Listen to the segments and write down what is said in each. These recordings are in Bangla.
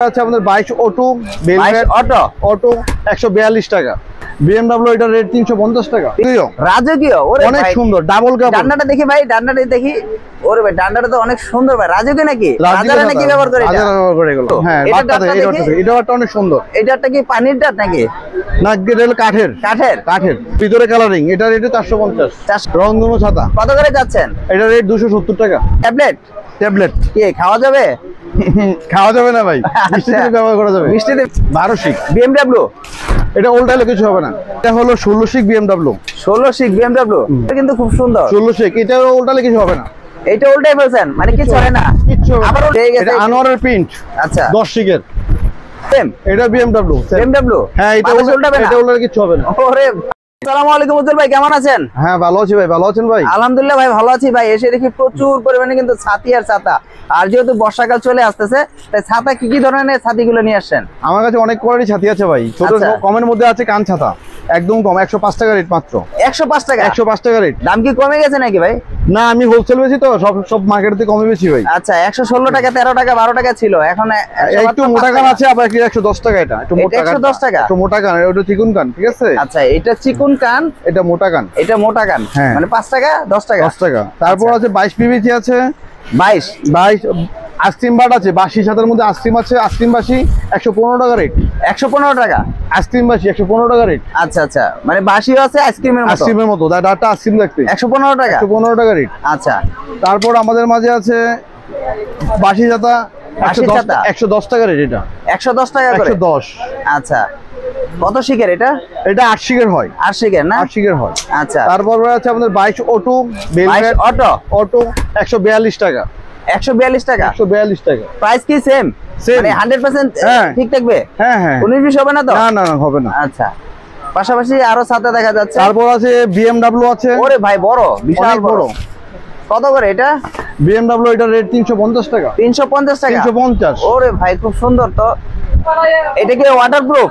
আছে আমাদের 22 অটো 22 অটো অটো 142 টাকা। BMW এটা রেট 350 টাকা। রাজকীয় ওরে অনেক সুন্দর ডাবল কাপ। ডান্ডাটা দেখি ভাই, ডান্ডাটা দেখি। ওরে ভাই ডান্ডাটা তো অনেক সুন্দর ভাই। রাজকীয় নাকি? রাজারা নাকি ব্যবহার করে? রাজারা ব্যবহার করে এগুলো। হ্যাঁ, এটা অনেক সুন্দর। এটাটা কি পানির ডাট নাকি? না, এটা কাঠের। কাঠের? কাঠের ভিতরে কালারিং। এটা রেট 450। রংধনু ছাতা। কত করে যাচ্ছেন? এটা রেট 270 টাকা। ট্যাবলেট? ট্যাবলেট কি খাওয়া যাবে? খাওয়া যাবে না ভাই, মিষ্টিতে ব্যবহার করা যাবে। মিষ্টিতে 12 শিক BMW? এটা উল্টালে কিছু হবে না। এটা হলো 16 শিক BMW। 16 শিক BMW এটা কিন্তু খুব সুন্দর। 16 শিক এটা উল্টালে কিছু হবে না। এইটা উল্টাই ফেলছেন মানে কিছু হয় না? কিচ্ছু হবে না। আবার উল্টে গেছে। এটা আনোয়ারের প্রিন্ট। আচ্ছা 10 শিকের সেম। এটা BMW। হ্যাঁ, এটা উল্টাবে না। এটা উল্টালে কিছু হবে না। ওরে আসসালামু আলাইকুম উজ্জ্বল ভাই, কেমন আছেন? হ্যাঁ ভালো আছি ভাই, ভালো আছেন ভাই? আলহামদুলিল্লাহ ভাই ভালো আছি ভাই। এসে দেখি প্রচুর পরিমাণে কিন্তু ছাতি আর ছাতা। আর যেহেতু বর্ষাকাল চলে আসতেছে তাই ছাতা কি কি ধরনের ছাতিগুলো নিয়ে আসছেন? আমার কাছে অনেক কোয়ালিটি ছাতি আছে ভাই। ছোট কমের মধ্যে আছে কান ছাতা, একদম কম 105 টাকা রেট মাত্র। 105 টাকা? 105 টাকা রেট। দাম কি কমে গেছে নাকি ভাই? না, আমি হোলসেল বেশি তো, সব মার্কেট থেকে কমে বেশি ভাই। আচ্ছা 116 টাকা, 13 টাকা, 12 টাকা ছিল, এখন একটু মোটা কান আছে, আবার 110 টাকা। এটা একটু মোটা কান। 110 টাকা? একটু মোটা কান, ওটা চিকুন কান, ঠিক আছে? আচ্ছা এটা চিকুন কান, এটা মোটা কান। এটা মোটা কান, মানে 5 টাকা 10 টাকা? 10 টাকা। তারপর আছে 22 পিভিসি আছে। 22 আইসক্রিম বাট আছে। বাসি ছাতার মধ্যে আইসক্রিম আছে, আইসক্রিম বাসি 115 টাকা রেট। 115 টাকা আইসক্রিম বাসি 115 টাকা রেট। আচ্ছা আচ্ছা, মানে বাসিও আছে আইসক্রিমের মতো? ডাটা আইসক্রিম দেখতে 115 টাকা। 115 টাকা রেট। আচ্ছা তারপর আমাদের মাঝে আছে বাসি ছাতা 110 টাকা রেট। এটা 110 টাকা করে? 110। আচ্ছা কত শিকের এটা? এটা 8 শিকের হয়। 8 শিকের না? 8 শিকের হয়। আচ্ছা তারপর আছে আমাদের 22 অটো 22 অটো অটো 142 টাকা। 142 টাকা? 142 টাকা। প্রাইস কি সেম? মানে 100% ঠিক থাকবে? হ্যাঁ হ্যাঁ। 19-20 হবে না তো? না না হবে না। আচ্ছা পাশাপাশি আরো ছাতা দেখা যাচ্ছে। তারপর আছে BMW আছে। ওরে ভাই বড়, বিশাল বড়। কত করে এটা? BMW এটা রেট 350 টাকা। 350 টাকা? 350। ওরে ভাই খুব সুন্দর তো। এটা কি ওয়াটারপ্রুফ?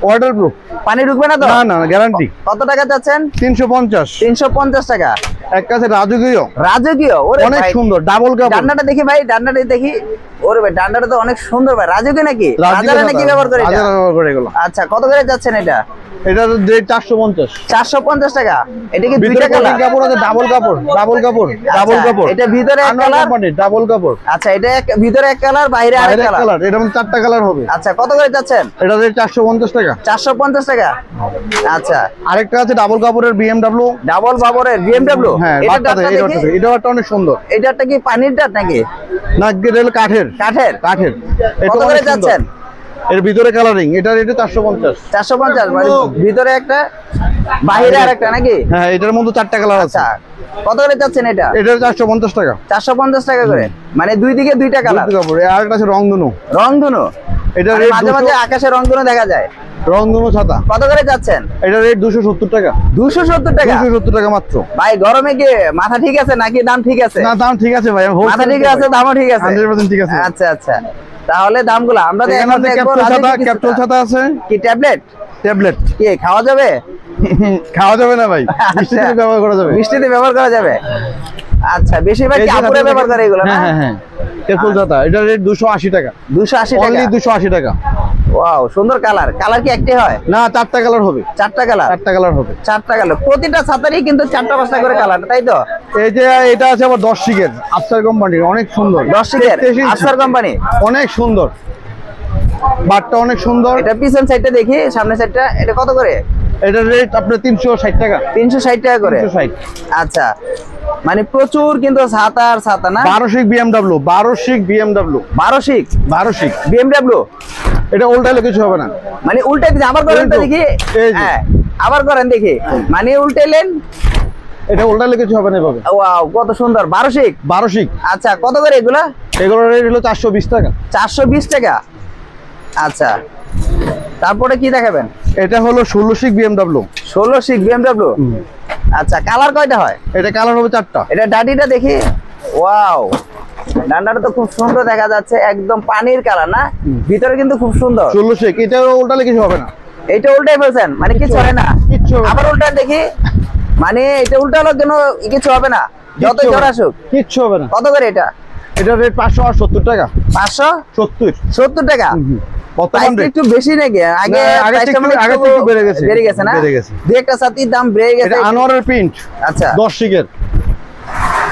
ওয়াটারপ্রুফ। পানি ঢুকবে না তো? না না, গ্যারান্টি। কত টাকা যাচ্ছেন? 350। 350 টাকা। এক কাছে রাজকীয়। রাজকীয় ওরে অনেক সুন্দর ডাবল কাপ। ডান্ডাটা দেখি ভাই, ডান্ডাটা দেখি। ওরে ভাই ডান্ডাটা তো অনেক সুন্দর ভাই। রাজকীয় নাকি? রাজারা নাকি ব্যবহার করে? রাজারা ব্যবহার করে এগুলো। আচ্ছা কত করে যাচ্ছেন এটা? এটার রেট 450। 450 টাকা। এটা কি দুইটা কালার? কাপড় আছে, ডাবল কাপড়। ডাবল কাপড়। ডাবল কাপড়। এটা ভিতরে এক কালার, ডাবল কাপড়। আচ্ছা এটা ভিতরে এক কালার, বাইরে আরেক কালার। এটা মানে 4টা কালার হবে। আচ্ছা কত করে যাচ্ছেন? এটা রেট 450 টাকা। 450 টাকা। আচ্ছা আরেকটা আছে ডাবল কাপড়ের BMW। ডাবল কাপড়ের BMW? হ্যাঁ, এটা অনেক সুন্দর। এটাটা কি পানির ডাট নাকি? না, এটা কাঠের। কাঠের? কাঠের। কত করে যাচ্ছেন? এর ভিতরে কালারিং। এটা রেট 450। 450 মানে ভিতরে একটা বাইরে আরেকটা নাকি? হ্যাঁ, এটার মধ্যে 4টা কালার আছে। আচ্ছা কত করে যাচ্ছেন এটা? এটা 450 টাকা। 450 টাকা করে, মানে দুই দিকে দুইটা কালার। আরেকটা আছে রংধনু। রংধনু? এটা মাঝে মাঝে আকাশে রংধনু দেখা যায়। রংধনু ছাতা। কত করে যাচ্ছেন? এটা রেট 270 টাকা। 270 টাকা? 270 টাকা মাত্র। ভাই গরমে কি মাথা ঠিক আছে নাকি দাম ঠিক আছে? না, দাম ঠিক আছে ভাই। মাথা ঠিক আছে, দামও ঠিক আছে? 100% ঠিক আছে। আচ্ছা আচ্ছা, তাহলে দামগুলো আমরা ক্যাপসুল ছাতা আছে। কি ট্যাবলেট? ট্যাবলেট কি খাওয়া যাবে? খাওয়া যাবে না ভাই, মিষ্টিতে ব্যবহার করা যাবে। মিষ্টিতে ব্যবহার করা যাবে? আচ্ছা বেশিরভাগ কি আপুরা ব্যবহার করে এগুলো না? হ্যাঁ হ্যাঁ, ক্যাপসুল ছাতা। এটা রেট 280 টাকা। 280 টাকা? অনলি 280 টাকা। ওয়াও সুন্দর কালার। কালার কি একটাই হয়? না, 4টা কালার হবে। 4টা কালার? 4টা কালার হবে। 4টা কালার। প্রতিটা ছাতারই কিন্তু 4টা 5টা করে কালার, তাই তো? এই যে এটা আছে আবার 10 শিকের আফসার কোম্পানির, অনেক সুন্দর। 10 শিকের আফসার কোম্পানি? অনেক সুন্দর, বাটটা অনেক সুন্দর। এটা পিছন সাইডটা দেখি, সামনের সাইডটা এটা কত করে? এটা রেট আপনার 360 টাকা। 360 টাকা করে? 360। আচ্ছা মানে প্রচুর কিন্তু ছাতা আর ছাতা না? 12 শিক BMW। 12 শিক BMW। 12 শিক? 12 শিক BMW? এটা উল্টালে কিছু হবে না। মানে উল্টে দিন, আবার করেন তো দেখি। হ্যাঁ আবার করেন দেখি। মানে উল্টাইলেন, এটা উল্টালে কিছু হবে না এভাবে। ওয়াও কত সুন্দর। 12 শিক? 12 শিক। আচ্ছা কত করে এগুলা? এগুলোর রেট হলো 420 টাকা। 420 টাকা। আচ্ছা তারপরে কি দেখাবেন? এটা হলো 16 শিক BMW। 16 শিক BMW? আচ্ছা কালার কয়টা হয়? এটা কালার হবে 4টা। এটা ডাটিটা দেখি। ওয়াও ডান্ডাটা তো খুব সুন্দর দেখা যাচ্ছে, একদম পানির কালার না? ভিতরে কিন্তু খুব সুন্দর। 16 শিক। এটা উল্টালে কিছু হবে না। এটা উল্টাই ফেলছেন মানে কিছু হয় না? কিচ্ছু। আবার উল্টান দেখি। মানে এটা উল্টালো কেন? কিছু হবে না, যত জ্বর আসুক? কিচ্ছু হবে না। কত করে এটা? এটা রেট 570 টাকা। 570 টাকা। বর্তমান রেট একটু বেশি নাকি? আগে আগে একটু বেড়ে গেছে না? বেড়ে গেছে। দুই একটা ছাতির দাম বেড়ে গেছে। এটা আনোয়ারের প্রিন্ট। আচ্ছা, 10 শিকের।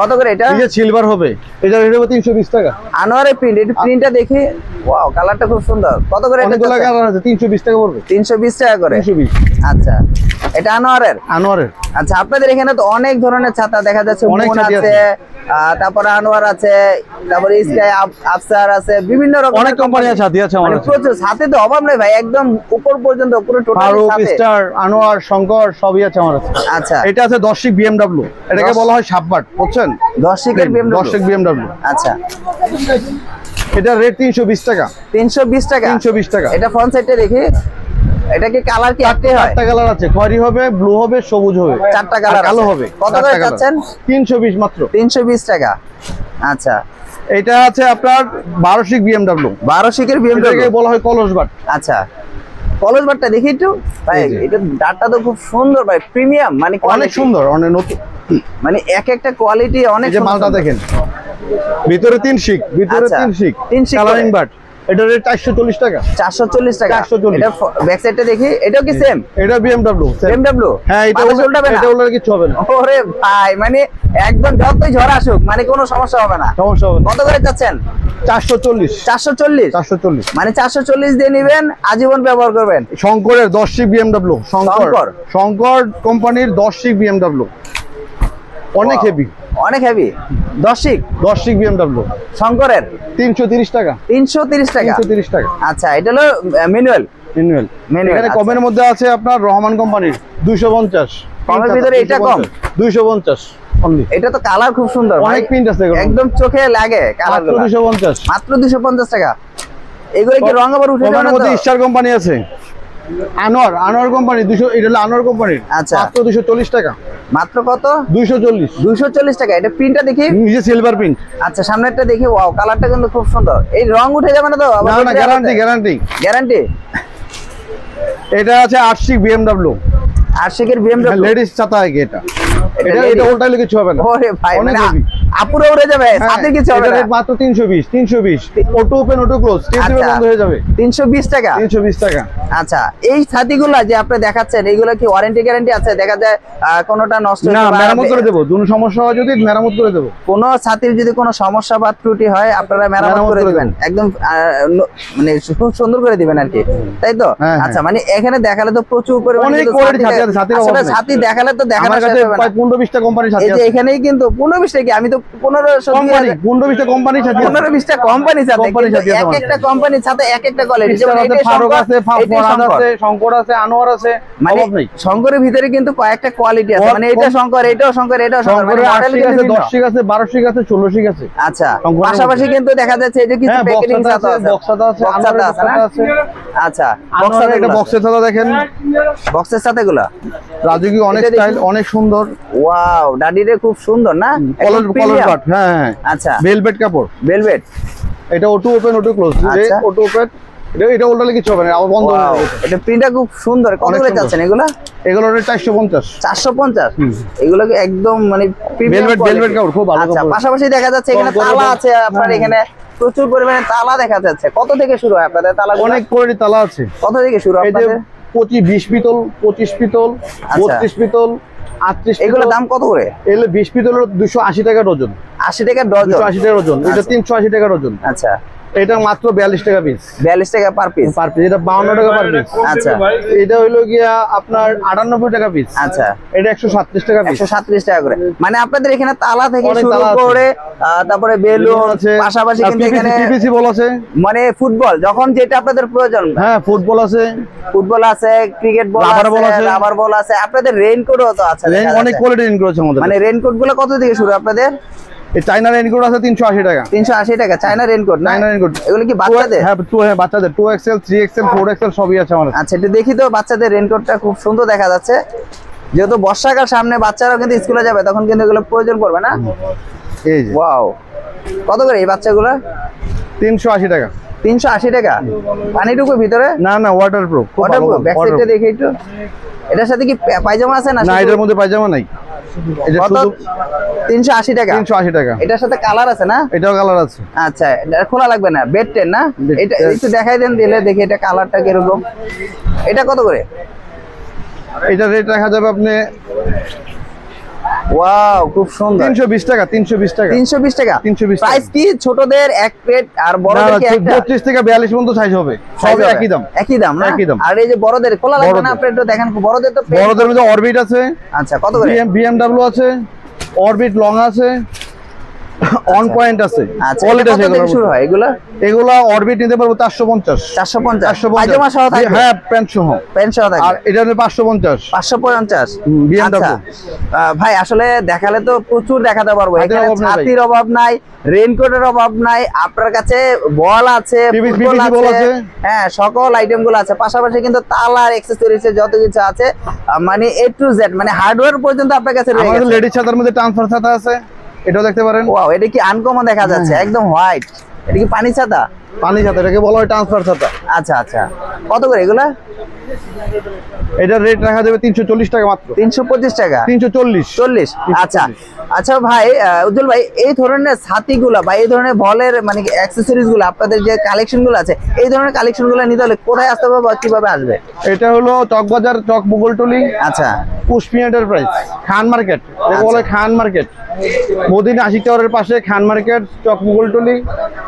কত করে এটা? এটা সিলভার হবে। এটা রেট হবে 320 টাকা। আনোয়ারের প্রিন্ট, এটা প্রিন্টটা দেখি, ওয়াও কালারটা খুব সুন্দর। কত করে এটা? অনেকগুলো কালার আছে, 320 টাকা পড়বে। 320 টাকা করে। 320। আচ্ছা, এটা আনোয়ারের। আচ্ছা, আপনাদের এখানে তো অনেক ধরনের ছাতা দেখা যাচ্ছে, মুন আছে, তারপরে আনোয়ার আছে, তারপরে স্কাই আফসার আছে, বিভিন্ন রকম অনেক কোম্পানির ছাতি আছে আমার কাছে। প্রচুর ছাতি, তো অভাব নেই ভাই, একদম উপর পর্যন্ত পুরো টোটাল ছাতি। স্টার, আনোয়ার, শঙ্কর সবই আছে আমার কাছে। আচ্ছা, এটা আছে 10 শিক বিএমডব্লিউ, এটাকে বলা হয় সাববাট, বুঝছেন? 10 শিকের বিএমডব্লিউ। 10 শিক বিএমডব্লিউ। আচ্ছা, এটা রেট 320 টাকা। 320 টাকা। 320 টাকা। এটা ফ্রন্ট সাইডটা দেখি, এটা কি কালার কি একটাই হয়? 4টা কালার আছে, খয়েরি হবে, ব্লু হবে, সবুজ হবে, 4টা কালার কালো হবে। কত করে যাচ্ছেন? 320 মাত্র। 320 টাকা। আচ্ছা, এটা আছে আপনার 12 শিক বিএমডব্লিউ। 12 শিকের বিএমডব্লিউ, এটাকে বলা হয় কলস বাট। আচ্ছা, কলস বাটটা দেখি একটু ভাই, এটা ডাটটা তো খুব সুন্দর ভাই, প্রিমিয়াম, মানে অনেক সুন্দর, অনেক নতুন, মানে এক একটা কোয়ালিটি অনেক এই যে মালটা দেখেন, ভিতরে 3 শিক, ভিতরে 3 শিক, 3 শিক কালারিং বাট। এটা রেট 440 টাকা। 440 টাকা। 440। এটা ব্যাক সাইডটা দেখি, এটাও কি সেম? এটা বিএমডব্লিউ। বিএমডব্লিউ। হ্যাঁ, এটা উল্টাবে না, এটা উল্টালে কিছু হবে না। ওরে ভাই, মানে একদম যতই ঝড় আসুক, মানে কোনো সমস্যা হবে না। সমস্যা হবে না। কত করে যাচ্ছেন? 440। 440। 440 মানে 440 দিয়ে নেবেন, আজীবন ব্যবহার করবেন। শঙ্করের 10 শিক বিএমডব্লিউ। শঙ্কর কোম্পানির 10 শিক বিএমডব্লিউ, অনেক হেভি, অনেক হেভি। 10 শিক বিএমডব্লিউ শঙ্করের 330 টাকা। 330 টাকা। 330 টাকা। আচ্ছা, এটা হলো ম্যানুয়াল। এখানে কমের মধ্যে আছে আপনার রহমান কোম্পানির 250। কমের ভিতরে এটা কম, 250 অনলি। এটা তো কালার খুব সুন্দর, অনেক প্রিন্ট আছে, একদম চোখে লাগে কালারগুলো। 250 মাত্র 250 টাকা। এগুলো কি রং আবার উঠে যাবে না? মধ্যে স্টার কোম্পানি আছে, আনোয়ার কোম্পানি 200, এটা হলো আনোয়ার কোম্পানির। আচ্ছা, মাত্র 240 টাকা। মাত্র কত? 240। 240 টাকা। এটা প্রিন্টটা দেখি, নিজে সিলভার প্রিন্ট। আচ্ছা, সামনেরটা দেখি, ওয়াও কালারটা কিন্তু খুব সুন্দর। এই রং উঠে যাবে না তো? না, গ্যারান্টি। গ্যারান্টি। এটা আছে 8 শিক বিএমডব্লিউ। 8 শিকের বিএমডব্লিউ, লেডিস ছাতা হয় এটা। এটা উল্টালে কিছু হবে না। ওরে ভাই, অনেক মানে হেভি। আপুরে উড়ে যাবে, সাথে কিছু হবে না। এটা মাত্র 320। অটো ওপেন, অটো ক্লোজ, টিপে বন্ধ হয়ে যাবে। 320 টাকা। 320 টাকা। আচ্ছা, এই ছাতিগুলো যে আপনি দেখাচ্ছেন, এইগুলো কি ওয়ারেন্টি গ্যারান্টি আছে? দেখা যায় কোনোটা নষ্ট না, হয়ে মেরামত করে দেব। কোনো সমস্যা হয় যদি মেরামত করে দেব। কোনো ছাতির যদি কোনো সমস্যা বা ত্রুটি হয়, আপনারা মেরামত করে দিবেন, একদম মানে খুব সুন্দর করে দিবেন আর কি, তাই তো? আচ্ছা, মানে এখানে দেখালে তো প্রচুর পরিমাণে অনেক কোয়ালিটি ছাতি আছে, ছাতির অভাব নেই। ছাতি দেখালে তো দেখানো শেষ হবে না। প্রায় 15-20টা কোম্পানির ছাতি এই যে আছে। এখানেই কিন্তু 15-20টা কি, আমি তো 15-20টা কোম্পানির ছাতি আছে। 15-20টা কোম্পানির ছাতি আছে। এক একটা কোম্পানির সাথে এক একটা কোয়ালিটি, যেমন এটাই ফারুক আছে, ফারহাদ আছে, শঙ্কর আছে, আনোয়ার আছে, মানে অভাব নেই। শঙ্করের ভিতরে কিন্তু কয়েকটা কোয়ালিটি আছে, মানে এটা শঙ্কর, এটাও শঙ্কর, এটাও শঙ্কর, মানে মডেল কিন্তু আছে, 10 শিক আছে, 12 শিক আছে, 16 শিক আছে। আচ্ছা, পাশাপাশি কিন্তু দেখা যাচ্ছে এই যে কিছু প্যাকেটিং ছাতা আছে, বক্সাতা আছে, আনোয়ারের ছাতা আছে। আচ্ছা, আনোয়ারের একটা বক্সের ছাতা দেখেন, বক্সের ছাতাগুলো রাজকীয়, অনেক স্টাইল, অনেক সুন্দর। ওয়াও, ডাডিরে খুব সুন্দর না? কলার কাট। হ্যাঁ, আচ্ছা, ভেলভেট কাপড়, ভেলভেট। এটা auto open, auto close. Auto open, এটা উল্টালে কিছু হবে না, আবার বন্ধ হয়ে যাবে। এটা প্রিন্টটা খুব সুন্দর। কত করে যাচ্ছেন এগুলো? এগুলো 450। 450। এগুলো কি একদম মানে ভেলভেট কাপড়, খুব ভালো। আচ্ছা, পাশাপাশি দেখা যাচ্ছে এখানে তালা আছে, আপনার এখানে প্রচুর পরিমাণে তালা দেখা যাচ্ছে। কত থেকে শুরু হয় আপনাদের তালা? অনেক কোয়ালিটি তালা আছে। কত থেকে শুরু আপনাদের? 20 পিতল, 25 পিতল, 32 পিতল, 38। এগুলোর দাম কত করে? এগুলো 20 পিতলের 280 টাকা ডজন। 80 টাকা ডজন। 280 টাকা ডজন। এটা 380 টাকা ডজন। আচ্ছা, এটা মাত্র 42 টাকা পিস। 42 টাকা পার পিস। এটা 52 টাকা পার পিস। আচ্ছা, এটা হইলো গিয়া আপনার 98 টাকা পিস। আচ্ছা, এটা 137 টাকা পিস। 137 টাকা করে। মানে আপনাদের এখানে তালা থেকে শুরু করে তারপরে বেলুন আছে, পাশাপাশি কিন্তু এখানে পিপিসি বল আছে, মানে ফুটবল যখন যেটা আপনাদের প্রয়োজন। হ্যাঁ, ফুটবল আছে, ক্রিকেট বল আছে, রাবার বল আছে, আপনাদের রেইনকোটও তো আছে। অনেক কোয়ালিটি রেইনকোট আছে আমাদের। মানে রেইনকোট গুলো কত থেকে শুরু আপনাদের? এই চায়না রেইনকোট আছে 380 টাকা। 380 টাকা চায়না রেইনকোট। চায়না রেইনকোট এগুলো কি বাচ্চাদের? হ্যাঁ, বাচ্চাদের 2XL, 3XL, 4XL সবই আছে আমাদের। আচ্ছা, এটা দেখি তো। বাচ্চাদের রেইনকোটটা খুব সুন্দর দেখা যাচ্ছে, যেহেতু বর্ষাকাল সামনে, বাচ্চারাও কিন্তু স্কুলে যাবে, তখন কিন্তু এগুলো প্রয়োজন পড়বে না? এই যে ওয়াও, কত করে এই বাচ্চাগুলো? 380 টাকা। 380 টাকা। পানিটুকু ভিতরে? না, ওয়াটারপ্রুফ। ব্যাক সাইডটা দেখি একটু। এটার সাথে কি পায়জামা আছে? না, এটার মধ্যে পায়জামা নাই। এটা কত? শুধু 380 টাকা। 380 টাকা। এটার সাথে কালার আছে না? এটাও কালার আছে। আচ্ছা, এটা খোলা লাগবে না, বেড টেন না? Bed এটা ten। একটু দেখাই দেন দিলে দেখি এটা কালারটা কিরকম। এটা কত করে? এটা রেট রাখা যাবে আপনি ওয়াও, খুব সুন্দর। 320 টাকা। 320 টাকা। 320 টাকা। 320 টাকা। প্রাইস কি ছোটদের এক প্লেট আর বড়দের কি একটা? 32 থেকে 42 পর্যন্ত সাইজ হবে, সব একই দাম। একই দাম না? একই দাম। আর এই যে বড়দের খোলা লাগবে না? বড়দের। আপনি একটু দেখেন, বড়দের তো বড়দের মধ্যে অরবিট আছে, আচ্ছা, কত করে? BMW আছে, অরবিট লং আছে, অন পয়েন্ট আছে, আচ্ছা, কোয়ালিটি এটা আছে। কত থেকে শুরু হয় এগুলা? এগুলা অরবিট নিতে পারবো 450। 450 পায়জামা সহ থাকবে? হ্যাঁ, প্যান্ট সহ। প্যান্ট সহ আর থাকবে। এটা হলো 550। 550। BMW। আচ্ছা, ভাই আসলে দেখালে তো প্রচুর দেখাতে পারবো। হাতের এখানে অভাব নাই ভাই। ছাতির অভাব নাই, রেইনকোটের অভাব নাই, আপনার কাছে বল আছে, PVC ফুটবল বল আছে, আছে। হ্যাঁ, সকল আইটেম গুলো আছে। পাশাপাশি কিন্তু তালার অ্যাক্সেসরিজ যত কিছু আছে, মানে A to Z, মানে হার্ডওয়্যার পর্যন্ত আপনার কাছে রয়ে আমাদের গেছে। লেডিস ছাতার মধ্যে ট্রান্সফার ছাতা আছে, এটাও দেখতে পারেন। ওয়াও, এটা কি আনকমন দেখা যাচ্ছে, একদম হোয়াইট। এটা কি পানি ছাতা? পানি ছাতা, এটাকে বলা হয় ট্রান্সফার ছাতা। আচ্ছা আচ্ছা, কত করে এগুলা? এটা রেট রাখা যাবে 340 টাকা মাত্র। 325 টাকা। 340। 40। আচ্ছা আচ্ছা ভাই, উজ্জ্বল ভাই, এই ধরনের ছাতিগুলা বা এই ধরনের বলের মানে অ্যাক্সেসরিজ গুলো, আপনাদের যে কালেকশন গুলো আছে, এই ধরনের কালেকশন গুলো নিতে হলে কোথায় আসতে হবে বা কিভাবে আসবে? এটা হলো চকবাজার, চক মুগলটুলি, আচ্ছা পুষ্পি এন্টারপ্রাইজ, খান মার্কেট, এটাকে বলে খান মার্কেট। মদিনা আশিক টাওয়ারের পাশে খান মার্কেট, চক মুগলটুলি,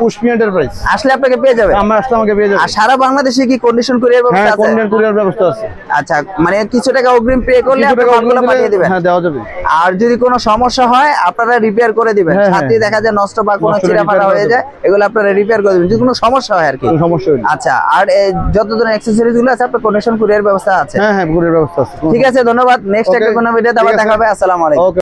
পুষ্পি এন্টারপ্রাইজ। আসলে আপনাকে পেয়ে যাবে। আমরা আসলে আমাকে পেয়ে যাবে। আর সারা বাংলাদেশে কি কন্ডিশন কুরিয়ার হ্যাঁ, ব্যবস্থা আছে? কন্ডিশন কুরিয়ার ব্যবস্থা আছে। আচ্ছা, মানে কিছু টাকা অগ্রিম পে করলে কিছু আপনি টাকা মালগুলো অগ্রিম পাঠিয়ে দিলে, দিবেন। হ্যাঁ, দেওয়া যাবে। আর যদি কোনো সমস্যা হয় আপনারা রিপেয়ার করে দিবেন। হ্যাঁ, সাথে হ্যাঁ। দেখা যায় নষ্ট বা কোনো নষ্ট চিরা ফাটা repair হয়ে করে যায়, এগুলো আপনারা রিপেয়ার করে দিবেন যদি কোনো সমস্যা হয় আর কি। কোনো সমস্যা নেই। আচ্ছা, আর যত ধরনের অ্যাকসেসরিজ গুলো আছে আপনার কন্ডিশন কুরিয়ার ব্যবস্থা আছে। হ্যাঁ হ্যাঁ, কুরিয়ার ব্যবস্থা আছে। ঠিক আছে, ধন্যবাদ। নেক্সট Okay, একটা কোনো ভিডিওতে আবার ঠিক আছে। দেখা হবে। আসসালামু আলাইকুম। ওকে।